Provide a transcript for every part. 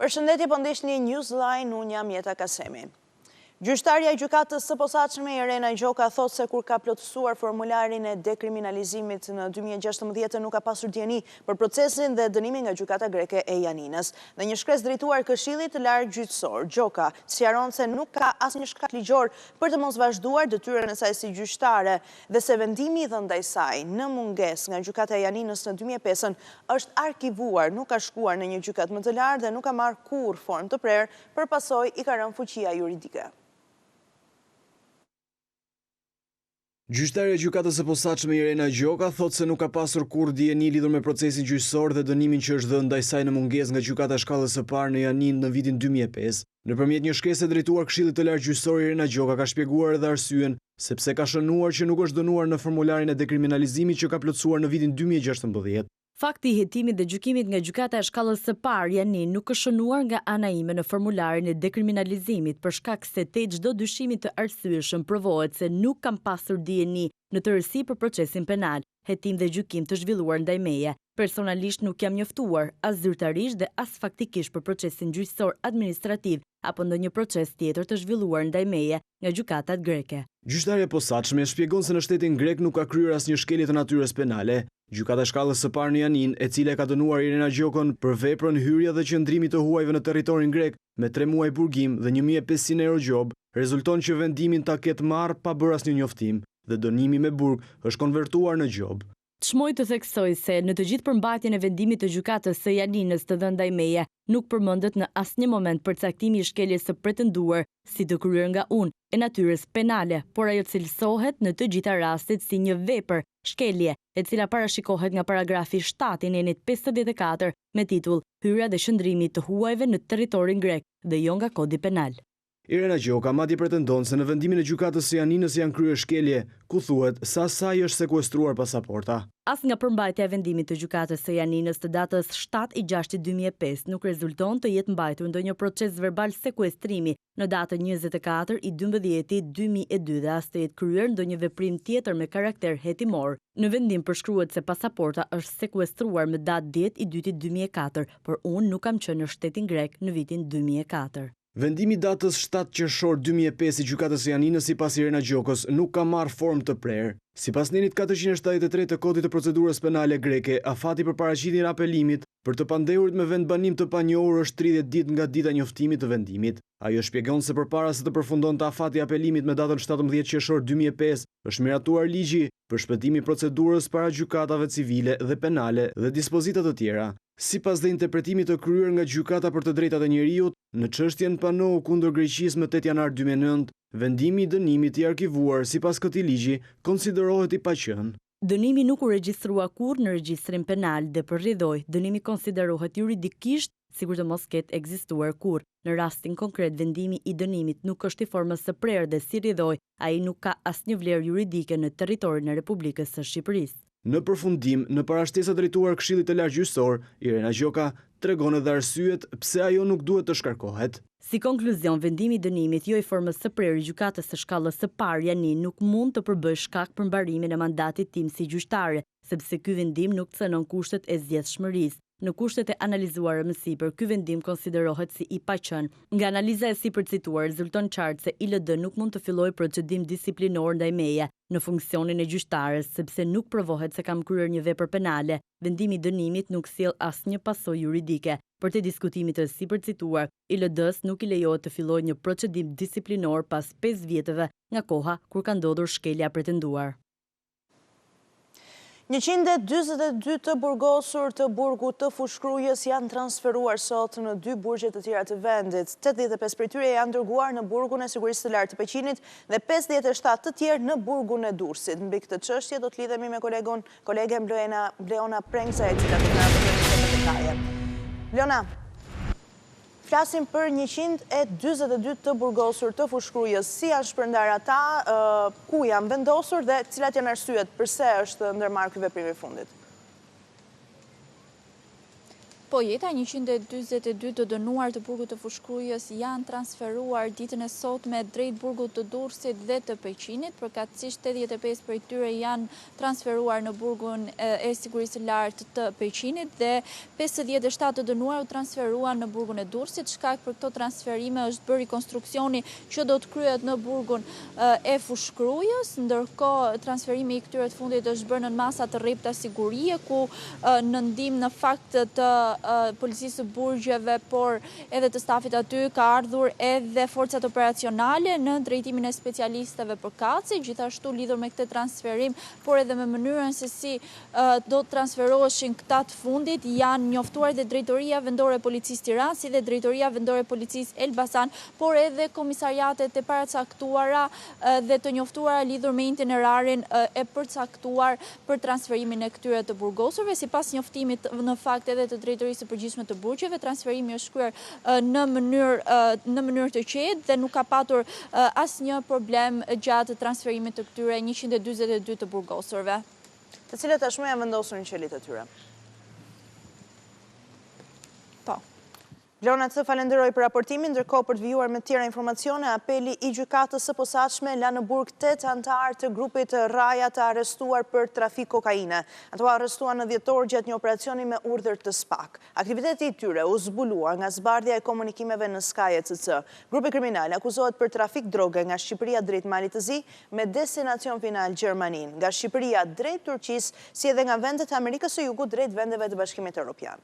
Përshëndetje, po ndihni Newsline, unë jam Jeta Kasemi. Gjyqtarja e gjykatës së posaçme Irena Gjoka thotë se kur ka plotësuar formularin e dekriminalizimit në 2016 nuk ka pasur dieni për procesin dhe dënimin nga gjykata greke e Janinës. Në një shkresë drejtuar Këshillit të Lartë Gjyqësor, Gjoka sqaron se nuk ka asnjë shkak ligjor për të mos vazhduar detyrën e saj si gjyqtare dhe se vendimi i dhënë ndaj saj në mungesë nga gjykata e Janinës në 2005 është arkivuar, nuk ka shkuar në një gjykatë më të lartë dhe nuk ka marrë kurrë formë të prerë, për pasojë i ka rënë fuqia juridike. Gjyqtarja e gjykatës së posaçme Irena Gjoka thotë se nuk ka pasur kurrë dieni lidhur me procesin gjyqësor dhe dënimin që është dhënë ndaj saj në mungesë nga gjykata e shkallës së parë në Janinë në vitin 2005. Nëpërmjet një shkresë drejtuar Këshillit të Lartë Gjyqësor, Irena Gjoka ka shpjeguar edhe arsyeën sepse ka shënuar që nuk është dënuar në formularin e dekriminalizimit që ka plotësuar në vitin 2016. Fakti i hetimit dhe gjykimit nga gjykata e shkallës së parë Janinë nuk është shënuar nga ana ime në formularin e dekriminalizimit për shkak se te çdo dyshimi të arsyeshëm provohet se nuk kam pasur dieni në tërësi për procesin penal, hetim dhe gjykim të zhvilluar ndaj meje. Personalisht nuk jam njoftuar as zyrtarisht dhe as faktikisht për procesin gjyqësor administrativ apo ndonjë proces tjetër të zhvilluar ndaj meje nga gjykatat greke. Gjyqtarja e posaçme shpjegon se në shtetin grek nuk ka kryer asnjë shkelje të natyrës penale. Gjykata e shkallës së parë në Janinë, e cila ka dënuar Irena Gjokën për veprën hyrje dhe qëndrimi të huajve në territorin grek me 3 muaj burgim dhe 1.500 euro gjob, rezulton që vendimin ta ketë marrë pa bërë asnjë njoftim dhe dënimi me burg është konvertuar në gjob. Çmoj të theksoj se në të gjithë përmbajtjen e vendimit të gjykatës së Janinës të dhënë ndaj meje, nuk përmendet në asnjë moment përcaktimi i shkeljes së pretenduar si të kryer nga unë e natyrës penale, por ajo cilësohet në të gjitha rastet si një vepër, shkelje, e cila parashikohet nga paragrafi 7 i nenit 54 me titull Hyrja dhe shëndrimi të huajve në territorin grek dhe jo nga kodi penal. Irena Gjoka madje pretendon se në vendimin e gjykatës së Janinës janë kryer shkelje, ku thuhet se asaj është sekuestruar pasaporta. As nga përmbajtja e vendimit të gjykatës së Janinës të datës 7/6/2005 nuk rezulton të jetë mbajtur ndonjë proces verbal sekuestrimi në datën 24 i 12/2002 dhe as të jetë kryer ndonjë veprim tjetër me karakter hetimor. Në vendim përshkruhet se pasaporta është sekuestruar me datë 10/2/2004, por unë nuk kam qenë në shtetin grek në vitin 2004. Vendimi datës 7 qershor 2005 i gjykatës së Janinës sipas Irena Gjokës nuk ka marrë formë të prerë. Sipas nenit 473 të Kodit të Procedurës Penale greke, afati për paraqitjen e apelimit për të pandehurit me vendbanim të panjohur është 30 ditë nga dita e njoftimit të vendimit. Ajo shpjegon se përpara se të përfundonte afati i apelimit me datën 17 qershor 2005, është miratuar ligji për shpëtimin e procedurës para gjykatave civile dhe penale dhe dispozita të tjera. Sipas dhe interpretimit të kryer nga gjykata për të drejtat e njeriut, në çështjen Panohu kundër Greqisë më 8 janar 2009, vendimi i dënimit i arkivuar sipas këtij ligji konsiderohet i paqen. Dënimi nuk u regjistrua kurrë në regjistrin penal dhe për rridhoj, dënimi konsiderohet juridikisht sikur të mos ketë ekzistuar kurrë. Në rastin konkret, vendimi i dënimit nuk është i formës së prerë dhe si rridhoj, ai nuk ka asnjë vlerë juridike në territorin e Republikës së Shqipërisë. Në përfundim, në parashtesa drejtuar Këshillit të Lartë Gjyqësor, Irena Gjoka tregon edhe arsyet pse ajo nuk duhet të shkarkohet. Si konkluzion, vendimi i dënimit jo i formës së prerë i gjykatës së shkallës së parë Janinë nuk mund të përbëjë shkak për mbarimin e mandatit tim si gjyqtare, sepse ky vendim nuk cënon kushtet e zgjedhshmërisë. Në kushtet e analizuara më sipër, ky vendim konsiderohet si i paqen. Nga analiza e sipërcituar rezulton qartë se ILD nuk mund të fillojë procedim disiplinor ndaj meje në funksionin e gjyqtares, sepse nuk provohet se kam kryer një vepër penale. Vendimi i dënimit nuk sjell asnjë pasojë juridike. Për të diskutimit të sipërcituar, ILD-s nuk i lejohet të fillojë një procedim disiplinor pas 5 vjetëve nga koha kur ka ndodhur shkelja pretenduar. 142 të burgosur të burgut të Fushkrujës janë transferuar sot në 2 burgje të tjera të vendit. 85 prej tyre janë dërguar në burgun e sigurisë së lartë të Peqinit dhe 57 të tjerë në burgun e Durrësit. Mbi këtë çështje do të lidhemi me kolegen Bleona Prengza, e cila do të na përmendsë më detaje. Bleona, flasim për 142 të burgosur të Fushkrujës. Si janë shpërndar ata, ku janë vendosur dhe cilat janë arsyet pse është ndërmarrë ky veprim i fundit? Po, jeta 142 të dënuar të burgut të Fushkrujës janë transferuar ditën e sotme drejt burgut të Durrësit dhe të Peqinit, përkatësisht 85 prej tyre janë transferuar në burgun e sigurisë së lartë të Peqinit dhe 57 të dënuar u transferuan në burgun e Durrësit. Shkak për këto transferime është bërë konstruksioni që do të kryhet në burgun e Fushkrujës, ndërkohë transferimi i këtyre të fundit është bërë në masa të rrepta sigurie, ku në ndihmë në fakt të policisë së burgjeve, por edhe të stafit aty ka ardhur edhe forcat operacionale në drejtimin e specialistëve për kaci, gjithashtu lidhur me këtë transferim, por edhe me mënyrën se si do të transferoheshin këta të fundit, janë njoftuar dhe Drejtoria Vendore e Policisë Tiranë, si dhe Drejtoria Vendore e Policisë Elbasan, por edhe komisariatet e paracaktuara dhe të njoftuara lidhur me itinerarin e përcaktuar për transferimin e këtyre të burgosurve. Sipas njoftimit në fakt edhe të Drejtorisë së Përgjithshme të Burgjeve, transferimi është kryer në mënyrë të qetë dhe nuk ka patur asnjë problem gjatë transferimit të këtyre 142 të burgosurve. Të cilët tashmë janë vendosur në qelit e tyre. Po. Vlorna të falenderoj për raportimin, ndërkohë për të vijuar me tjera informacione, apeli i gjykatës së posaçme la në burg 8 anëtar të grupit Raja të arrestuar për trafik kokaine. Ato arrestuan në dhjetor gjatë një operacioni me urdhër të SPAK. Aktiviteti i tyre u zbuluar nga zbardhja e komunikimeve në Sky ECC. Grupi kriminal akuzohet për trafik droge nga Shqipëria drejt Malit të Zi me destinacion final Gjermanin, nga Shqipëria drejt Turqisë, si edhe nga vendet e Amerikës së Jugut drejt vendeve të Bashkimit Evropian.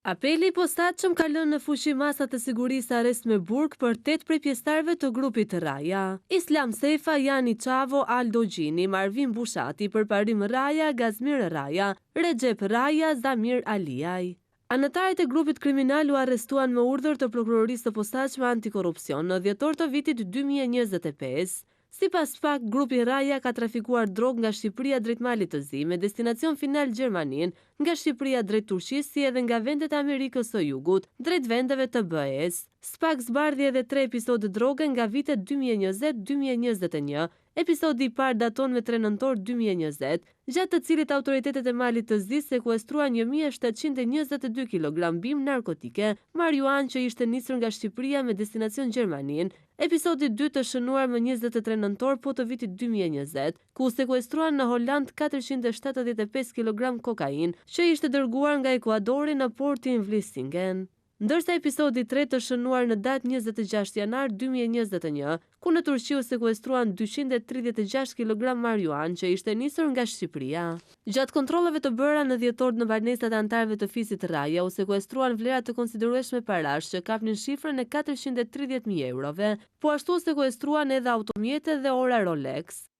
Apeli i posaçëm ka lënë në fuqi masat të sigurisë arrest me burg për 8 prej pjesëtarëve të grupit Raja. Islam Sefa, Jani Çavo, Aldo Gjini, Marvin Bushati, Përparim Raja, Gazmir Raja, Recep Raja, Zamir Aliaj. Anëtarët e grupit kriminal u arrestuan me urdhër të prokurorisë të posaçme antikorrupsion në dhjetor të vitit 2025. Sipas SPAK, grupi Raja ka trafikuar drogë nga Shqipëria drejt Malit të Zi me destinacion final Gjermanin, nga Shqipëria drejt Turqisë, si edhe nga vendet e Amerikës së Jugut drejt vendeve të BE-s. SPAK zbardhi edhe 3 episode droge nga vitet 2020-2021. Episodi i parë daton me 3 nëntor 2020, gjatë të cilit autoritetet e Malit të Zi sekuestruan 1722 kg bim narkotike, marijuanë që ishte nisur nga Shqipëria me destinacion Gjermanin. Episodi 2 të shënuar më 23 nëntor po të vitit 2020, ku sekuestruan në Holand 475 kg kokain, që ishte dërguar nga Ekuadori në portin Vlissingen. Ndërsa episodi 3 të shënuar në datë 26 janar 2021, ku në Turqi u sekuestruan 236 kg marijuanë që ishte nisur nga Shqipëria. Gjatë kontrolleve të bëra në dhjetor në banesat e anëtarëve të fisit Raja, u sekuestruan vlera të konsiderueshme parash që kapnin shifrën e 430.000 eurove, po ashtu u sekuestruan edhe automjete dhe ora Rolex.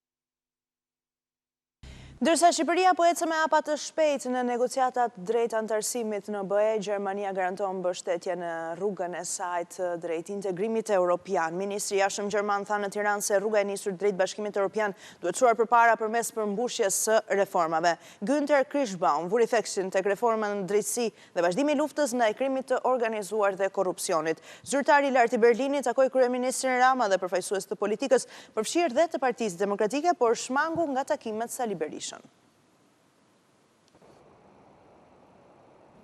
Ndërsa Shqipëria po ecë me hapa të shpejtë në negociatat drejt antarësimit në BE, Gjermania garanton mbështetje në rrugën e saj drejt integrimit evropian. Ministri i Jashtëm gjerman tha në Tiranë se rruga e nisur drejt Bashkimit Evropian duhet çuar përpara përmes përmbushjes së reformave. Günther Krischbaum vuri theksin tek reforma në drejtësi dhe vazhdimi i luftës ndaj krimit të organizuar dhe korrupsionit. Zyrtari i lartë i Berlinit takoi kryeministrin Rama dhe përfaqësues të politikës, përfshirë dhe të Partisë Demokratike, por shmangu nga takimet Sali Berisha.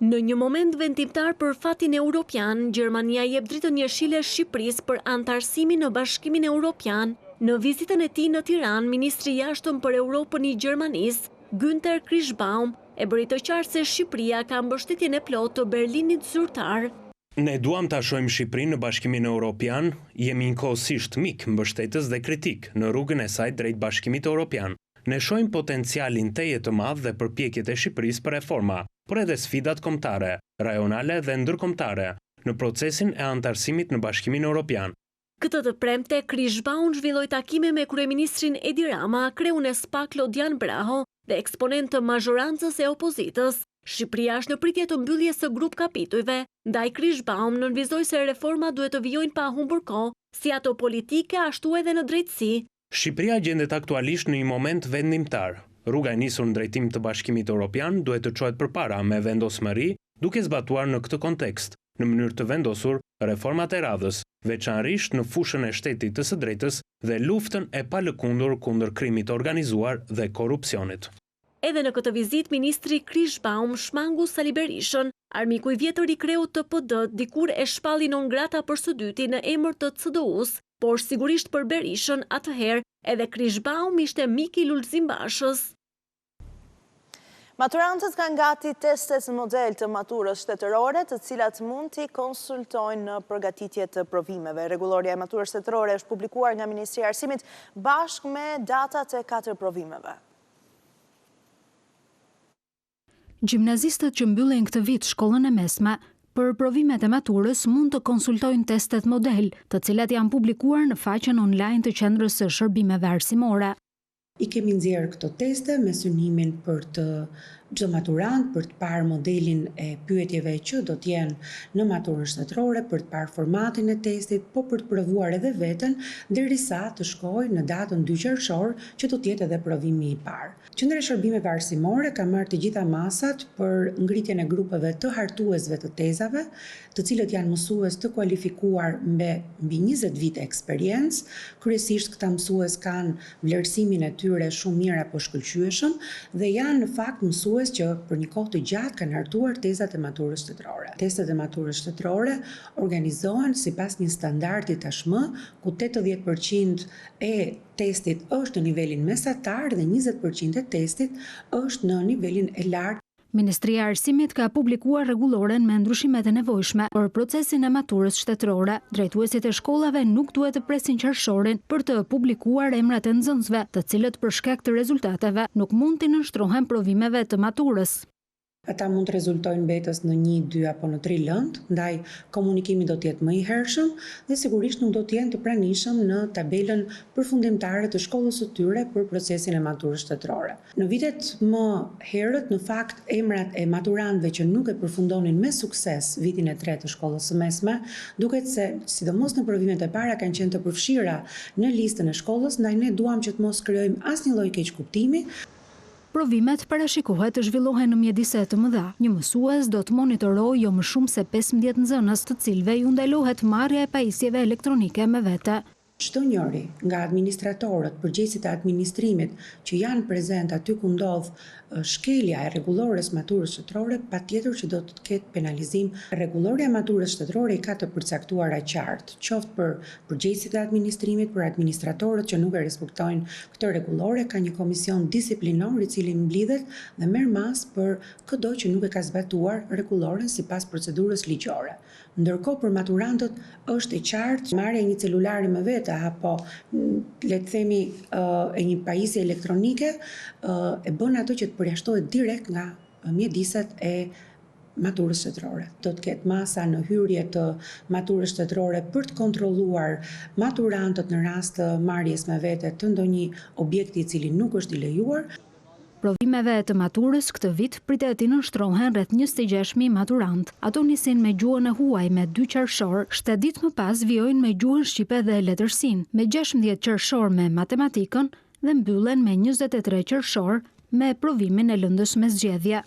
Në një moment vendimtar për fatin europian, Gjermania jep dritën jeshile Shqipërisë për antarësimin në Bashkimin Evropian. Në vizitën e tij në Tiranë, ministri i jashtëm për Europën i Gjermanisë, Günther Krischbaum, e bëri të qartë se Shqipëria ka mbështetjen e plotë të Berlinit zyrtar. Ne duam ta shohim Shqipërinë në Bashkimin Evropian, jemi njëkohësisht mik, mbështetës dhe kritik në rrugën e saj drejt Bashkimit Evropian. Ne shohim potencialin teje të madh dhe përpjekjet e Shqipërisë për reforma, por edhe sfidat kombëtare, rajonale dhe ndërkombëtare në procesin e antarësimit në Bashkimin Evropian. Këtë të premte, Krischbaum zhvilloi takime me kryeministrin Edi Rama, kreun e SPAK Lodian Braho dhe eksponent të mazhorancës e opozitës. Shqipëria është në pritje të mbylljes së grup kapitujve, ndaj Krischbaum nënvizoi se reforma duhet të vijojnë pa humbur kohë, si ato politike ashtu edhe në drejtësi. Shqipëria gjendet aktualisht në një moment vendimtar. Rruga e nisur në drejtim të Bashkimit Evropian duhet të çohet përpara me vendosmëri, duke zbatuar në këtë kontekst, në mënyrë të vendosur reformat e radhës, veçanërisht në fushën e shtetit të së drejtës dhe luftën e palëkundur kundër krimit organizuar dhe korrupsionit. Edhe në këtë vizit, ministri Krishbaum shmangu Sali Berishën, armiku i vjetër i kreut të PD, dikur e shpalli non grata për së dyti në emër të CDU-s, por sigurisht për Berishën atëherë edhe Krishbaum ishte mik i Lulzim Bashës. Maturantët kanë gati testet model të maturës shtetërore, të cilat mund t'i konsultojnë në përgatitje të provimeve. Rregulloria e maturës shtetërore është publikuar nga Ministria e Arsimit bashkë me datat e 4 provimeve. Gjimnazistët që mbyllen këtë vit shkollën e mesme, për provimet e maturës mund të konsultojnë testet model, të cilat janë publikuar në faqen online të Qendrës së Shërbimeve Arsimore. I kemi nxjerrë këto teste me synimin për të çdo maturant për të parë modelin e pyetjeve që do të jenë në maturën shtetërore, për të parë formatin e testit, po për të provuar edhe veten derisa të shkojë në datën 2 qershor që do të jetë edhe provimi i parë. Qendra e Shërbimeve Arsimore ka marrë të gjitha masat për ngritjen e grupeve të hartuesve të tezave, të cilët janë mësues të kualifikuar mbi 20 vite eksperiencë. Kryesisht këta mësues kanë vlerësimin e tyre shumë mirë apo shkëlqyeshëm dhe janë në fakt mësues që për një kohë të gjatë kanë hartuar tezat e maturës shtetërore. Testet e maturës shtetërore organizohen sipas një standardi tashmë, ku 80% e testit është në nivelin mesatar dhe 20% e testit është në nivelin e lartë. Ministria e Arsimit ka publikuar rregulloren me ndryshimet e nevojshme për procesin e maturës shtetërore. Drejtuesit e shkollave nuk duhet të presin qershorin për të publikuar emrat e nxënësve, të cilët për shkak të rezultateve nuk mund të nënshtrohen provimeve të maturës. Ata mund të rezultojnë betës në 1, 2 apo në 3 lëndë, ndaj komunikimi do të jetë më i hershëm dhe sigurisht nuk do të jenë të pranishëm në tabelën përfundimtare të shkollës së tyre për procesin e maturës shtetërore. Në vitet më herët, në fakt, emrat e maturantëve që nuk e përfundonin me sukses vitin e 3 të shkollës së mesme, duket se, sidomos në provimet e para, kanë qenë të përfshira në listën e shkollës, ndaj ne duam që të mos krijojmë asnjë lloj keqkuptimi. Provimet parashikohet të zhvillohen në mjedise të mëdha. Një mësues do të monitorojë jo më shumë se 15 nxënës, të cilëve ju ndalohet marrja e pajisjeve elektronike me vete. Çdo njëri nga administratorët, përgjegjësit e administrimit që janë prezent aty ku ndodh shkelja e rregullores maturës shtetërore, patjetër që do të ketë penalizim. Rregulloria e maturës shtetërore i ka të përcaktuara qartë, qoftë për përgjegjësit e administrimit, për administratorët që nuk e respektojnë këtë rregullore, ka një komision disiplinor i cili mblidhet dhe merr mas për çdo që nuk e ka zbatuar rregulloren sipas procedurës ligjore. Ndërkohë për maturantët është e qartë marrja e një celulari me vete apo le të themi e një pajisje elektronike e bën ato që të përjashtohet direkt nga mjediset e maturës shtetërore. Do të ketë masa në hyrje të maturës shtetërore për të kontrolluar maturantët në rast të marrjes me vete të ndonjë objekti i cili nuk është i lejuar. Provimeve të maturës këtë vit pritet të nënshtrohen rreth 26.000 maturant. Ato nisin me gjuhën e huaj me 2 qershor, 7 ditë më pas vijojnë me gjuhën shqipe dhe letërsinë, me 16 qershor me matematikën dhe mbyllen me 23 qershor me provimin e lëndës me zgjedhje.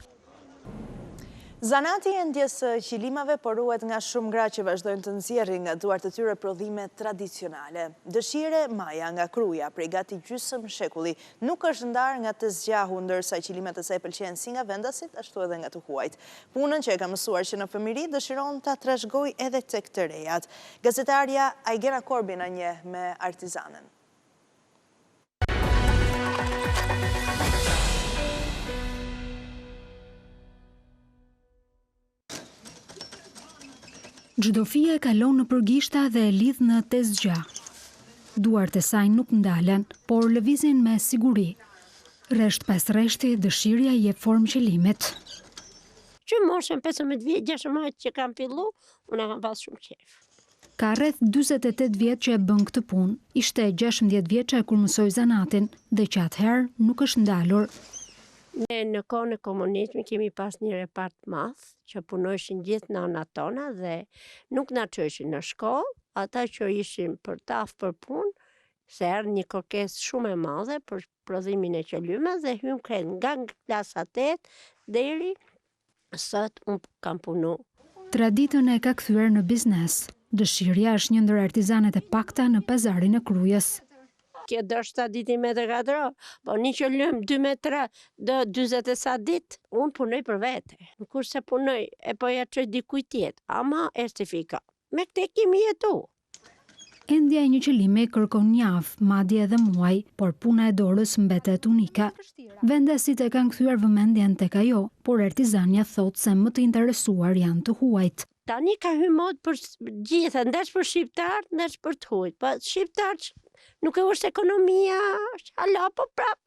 Zanati e ndjes qilimave porruhet nga shumë gra që vazhdojnë të nxjerrin nga duart e tyre prodhime tradicionale. Dëshire Maja nga Kruja, prej gati gjysmë shekulli, nuk është ndarë nga të zgjahu, ndërsa qilimet e saj pëlqejnë si nga vendasit, ashtu edhe nga të huajt. Punën që e ka mësuar që në fëmijëri dëshiron ta trashëgojë edhe tek të rejat. Gazetarja Aigena Korbi na njeh me artizanën. Çdo fije kalon në përgishta dhe e lidh në të zgja. Duart e saj nuk ndalen, por lëvizin me siguri. Rresht pas rreshti, dëshirja jep formë qëllimit. Që moshën 15 vjet, 16 që kam fillu, unë kam pas shumë qejf. Ka rreth 48 vjet që e bën këtë punë. Ishte 16 vjeçe kur mësoi zanatin dhe që atëherë nuk është ndalur. Ne në kohën e komunizmit kemi pas një repart madh që punojshin gjithë nënat tona dhe nuk na çojshin në shkollë, ata që ishin për taf për punë, se erdhi një kërkesë shumë e madhe për prodhimin e qëllimeve dhe hym nga klasa 8 deri sot unë kam punu. Traditën e ka kthyer në biznes. Dëshirja është një ndër artizanet e pakta në pazarin e Krujës. Kjo dështë diti me të katëror, po një që lëmë 2 me 3 dë 20 e sa dit, unë punoj për vete. Në kur se punoj, e po ja qëj dikuj tjetë, ama estifika. Me këte kemi jetu. Endja e një qëllimi kërkon javë, madje edhe muaj, por puna e dorës mbetet unika. Vendasit e kanë kthyer vëmendjen tek ajo, por Ertizania thotë se më të interesuar janë të huajt. Tani ka hy mod për gjithë, ndesh për shqiptarët, ndesh për të huajt. Po shqiptarët nuk e është ekonomia, hala, po prap,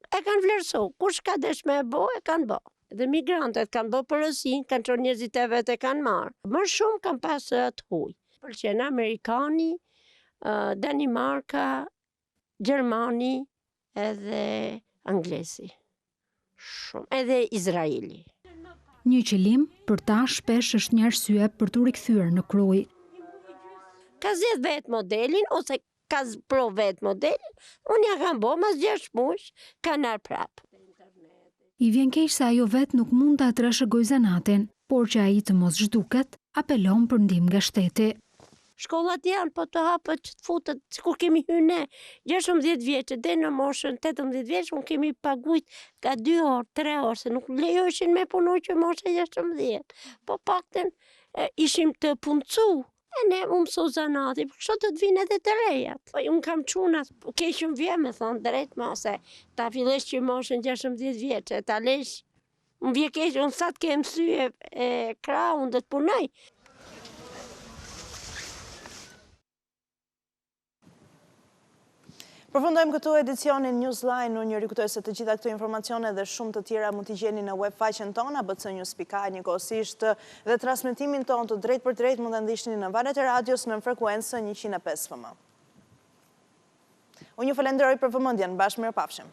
e kanë vlerësu. Kush ka desh me e bo, e kanë bo. Dhe migrantët kanë bo përësin, kanë qërë njerëzit e vetë e kanë marë. Më shumë kanë pasë të huj. Përqenë Amerikani, Danimarka, Gjermani edhe Anglesi. Shumë. Edhe Izraeli. Një qëllim për ta shpesh është një arsye për të rikthyer në Krujë. Ka zgjedh vetë modelin ose ka pro vetë modelin, unë ja kam bo mas 6 muaj, ka nar prap. I vjen keq se ajo vetë nuk mund ta trashëgoj zanatin, por që ai të mos zhduket, apelon për ndihmë nga shteti. Shkollat janë, po të hapët që të futët, kur kemi hyne, 16 vjeqë, dhe në moshën 18 vjeqë, unë kemi pagujt ka 2 orë, 3 orë, se nuk lejojshin me punu që moshë 16. Po pakten ishim të puncu, e ne më mësu zanati, për kështë të vinë edhe të rejat. Po unë kam qunat, keshëm vje me thonë drejt ma, se ta filesh që moshën 16 vjeqë, ta lesh, më vje keshë, unë sa të kemë syje e kra, unë dhe të punoj. Përfundojmë këtu edicionin Newsline, unë ju rikujtoj se të gjitha këto informacione dhe shumë të tjera mund t'i gjeni në web faqen tonë, abcnews.ai, njëkohësisht dhe transmetimin tonë të drejt për drejt mund të ndihni në valët e radios në frekuencën 105 FM. Unë ju falenderoj për vëmendjen, bashkë mirëpafshim.